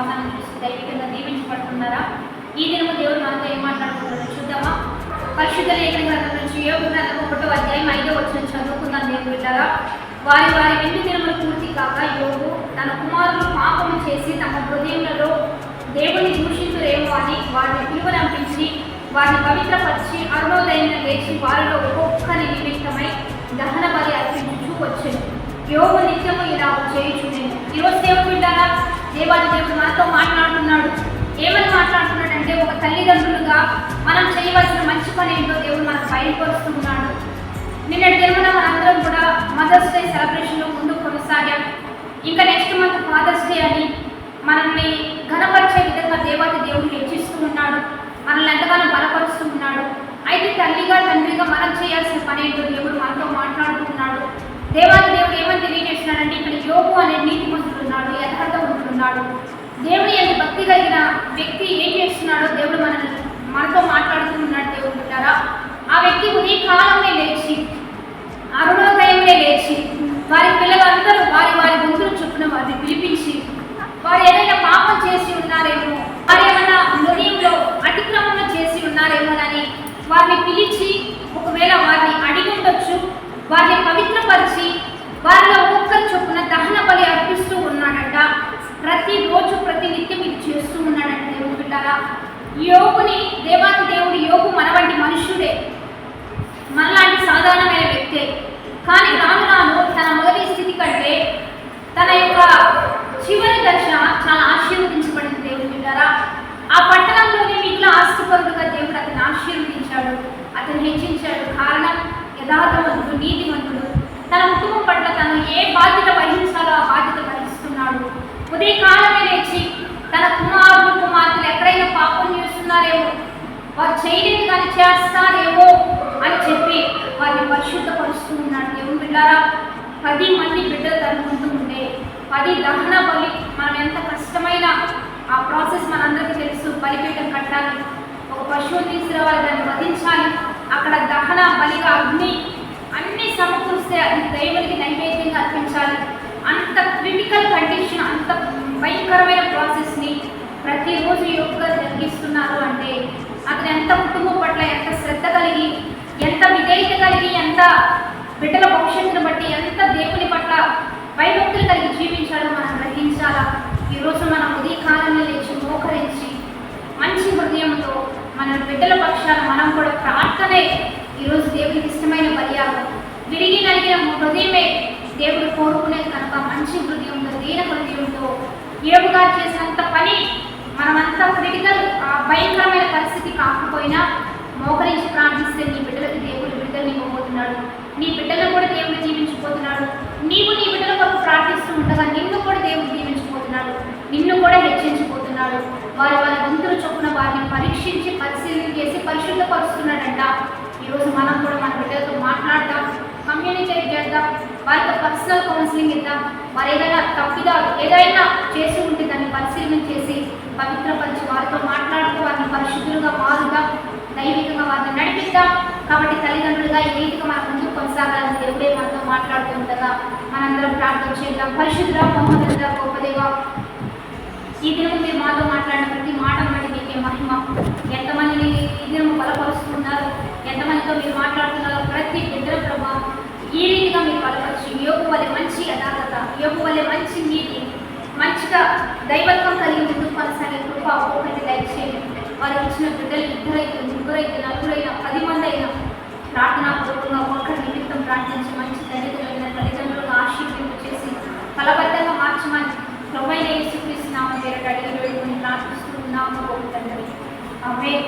వాగ్దానం చూసి దైవికంగా దీవించబడుతున్నారా? ఈ దినము దేవుడు మనతో ఏం మాట్లాడుతున్నాడో చూద్దామా? పరిశుద్ధ లేఖన గ్రంథం నుంచి యోబు గ్రంథం 1వ అధ్యాయం 5వ వచనం చదువుకుందాం. దేవుడు బిడ్డలారా, వారి వెండి దినములు పూర్తి కాక యోబు తన కుమారులు పాపము చేసి తమ హృదయములలో దేవుని దూషించురేమో అని వారిని పిలువనంపించి వారిని పవిత్రపరిచి అరుణోదయం లేచి వారిలో ఒక్కొక్కరి నిమిత్తమై దహన బలి అర్పించుచూ వచ్చాను. యోబు నిత్యము ఇలా చేయుచుండెను. ఈరోజు దేవుడు బిడ్డలారా, దేవాది దేవుడు మనతో మాట్లాడుతున్నాడు. ఏమని మాట్లాడుతున్నాడంటే, ఒక తల్లిదండ్రులుగా మనం చేయవలసిన మంచి పని ఏంటో దేవుడు మనకు బయలుపరుస్తున్నాడు. నిన్నటి దినమున మనందరం కూడా మదర్స్ డే సెలబ్రేషన్లో ముందు కొనసాగాం. ఇంకా నెక్స్ట్ మంత్ ఫాదర్స్ డే అని మనల్ని ఘనపరిచే విధంగా దేవాది దేవుడు హెచ్చిస్తూ ఉన్నాడు, మనల్ని ఎంతగానో బలపరుస్తూ ఉన్నాడు. అయితే తల్లిగా తండ్రిగా మనం చేయాల్సిన పని ఏంటో దేవుడు మనతో మాట్లాడుతున్నాడు. దేవాది దేవుడు ఏమని తెలియజేస్తున్నాడంటే, ఇక్కడ యోబు అనే నీతిమంతుడున్నాడు, యథార్థవంతుడున్నాడు. దేవుని యొక్క భక్తి కలిగిన వ్యక్తి ఏం చేస్తున్నాడో దేవుడు మనతో మాట్లాడుతూ ఉన్నాడు. దేవుడు బిడ్డలారా, ఆ వ్యక్తి ఉదయకాలమే లేచి అరుణోదయంలో లేచి వారి పిల్లలందరూ వారి గొంతులు చొప్పున వారిని పిలిపించి వారు ఏదైనా పాపం చేసి ఉన్నారేమో, వారు ఏమైనా హృదయంలో అతిక్రమణ చేసి ఉన్నారేమోనని వారిని పిలిచి ఒకవేళ వారిని అడిగి ఉండొచ్చు, వారిని పవిత్రపరిచి వారిలో ఒక్కొక్కరి చొప్పున దహన బలి అర్పిస్తూ ఉన్నాడంట. ప్రతిరోజు ప్రతి నిత్యం ఇది చేస్తూ ఉన్నాడంట. దేవుడు బిడ్డలారా, యోబుని దేవాది దేవుడు యోబు మన వంటి మనుషుడే, మనలాంటి సాధారణమైన వ్యక్తే. కానీ రాను రాను తన మొదటి స్థితి కంటే తన యొక్క చివరి దశ చాలా ఆశీర్వదించబడింది. దేవుడు బిడ్డలారా, ఆ పట్టణంలోని మిగిలిన ఆస్తిపరుడుగా దేవుడు అతన్ని ఆశీర్వదించాడు, అతన్ని హెచ్చించాడు. కారణం, యథార్థవంతుడు, నీతివంతుడు. తన కుటుంబం పట్ల తను ఏ బాధ్యత వహించాలో ఆ బాధ్యత వహిస్తున్నాడు. ఉదయకాలమే లేచి తన కుమారులు కుమార్తెలు ఎక్కడైనా పాపం చేస్తున్నారేమో, వారు చేయలేదు కానీ చేస్తారేమో అని చెప్పి వారిని పరిశుద్ధపరుస్తూ ఉన్నాడు. దేవుడు బిడ్డలారా, 10 మంది బిడ్డలు తనుకుంటూ ఉండే 10 దహన బలి. మనం ఎంత కష్టమైన ఆ ప్రాసెస్ మనందరికీ తెలుసు. బలిపీఠం కట్టాలి, ఒక పశువుని తీసుకురావాలి, దాన్ని వధించాలి, అక్కడ దహన బలిగా అన్ని సమకూరిస్తే అది దేవునికి నైవేద్యంగా అర్పించాలి. అంత క్రిటికల్ కండిషన్, అంత భయంకరమైన ప్రాసెస్ని ప్రతిరోజు యోగుగా జరిగిస్తున్నారు అంటే అతను ఎంత కుటుంబం పట్ల ఎంత శ్రద్ధ కలిగి, ఎంత విధేయత కలిగి, ఎంత బిడ్డల భవిష్యత్తును బట్టి ఎంత దేవుని పట్ల భయభక్తులు కలిగి జీవించాలో మనం గ్రహించాలా. ఈరోజు మనం ఉదయకాలంలో లేచి మోకరించి మంచి హృదయంతో మన బిడ్డల పక్షాన మనం కూడా ప్రార్థనే ఈరోజు దేవునికి ఇష్టమైన బలియాగం. విరిగి నలిగిన హృదయమే దేవుడు కోరుకునేది కనుక మంచి హృదయంతో, దీన హృదయంతో యోబుగా చేసినంత పని మనమంతా క్రిటికల్ భయంకరమైన పరిస్థితి కాకపోయినా మోకరించి ప్రార్థిస్తే నీ బిడ్డలకి దేవుడు బిడ్డల్ని ఇవ్వబోతున్నాడు. నీ బిడ్డలను కూడా దేవుడు జీవించిపోతున్నాడు. నీవు నీ బిడ్డల కొరకు ప్రార్థిస్తూ ఉండగా నిన్ను కూడా దేవుడు జీవించిపోతున్నాడు, నిన్ను కూడా హెచ్చించిపోతున్నాడు. వారి గొంతులు చొప్పున వారిని పరీక్షించి పరిశీలన చేసి పరిశుద్ధపరుస్తున్నాడంట. ఈరోజు మనం కూడా మన బిడ్డలతో మాట్లాడదాం, కమ్యూనికేట్ చేద్దాం, వారితో పర్సనల్ కౌన్సిలింగ్ ఇద్దాం. వారు ఏదైనా తప్పిదాలు ఏదైనా చేసి ఉంటే దాన్ని పరిశీలన చేసి పవిత్రపరిచి వారితో మాట్లాడుతూ వారిని పరిశుద్ధులుగా మారుదాం, దైవికంగా వారిని నడిపిద్దాం. కాబట్టి తల్లిదండ్రులుగా ఈ రీతిగా మన ముందుకు కొనసాగాలని దేవుడే మనతో మాట్లాడుతూ ఉండగా మనందరం ప్రార్థన చేద్దాం. పరిశుద్ధుడా, మహోన్నతుడా, గొప్పదేవా, ఈ దినము మీరు మాతో మాట్లాడిన ప్రతి మాటను బట్టి మీకే మహిమ. ఎంతమందిని ఈ దినము బలపరుస్తున్నారు, ఎంతమందితో మీరు మాట్లాడుతున్నారో ప్రతి బిడ్డల ప్రభావం ఈ రీతిగా మీరు బలపరిచి యోబు వలె మంచి యథార్థత, యోబు వలె మంచి నీతి, మంచిగా దైవత్వం కలిగి ముందుకు కొనసాగే కృప ఒక్కొక్కటి దయచేయండి. వారు ఇచ్చిన బిడ్డలు 2 అయితే 3 అయితే 4 అయినా 10 మంది అయినా ప్రార్థనాపూర్వకంగా ఒక్కొక్కరి నిమిత్తం ప్రార్థించి మంచి దళితులైన తల్లిదండ్రులను ఆశీర్వదింపు చేసి ఫలబద్ధంగా మార్చమని ప్రభువైన యేసుక్రీస్తు నామమున అడిగి వేడుకొని ప్రార్థిస్తున్నాము తండ్రి. ఆమేన్.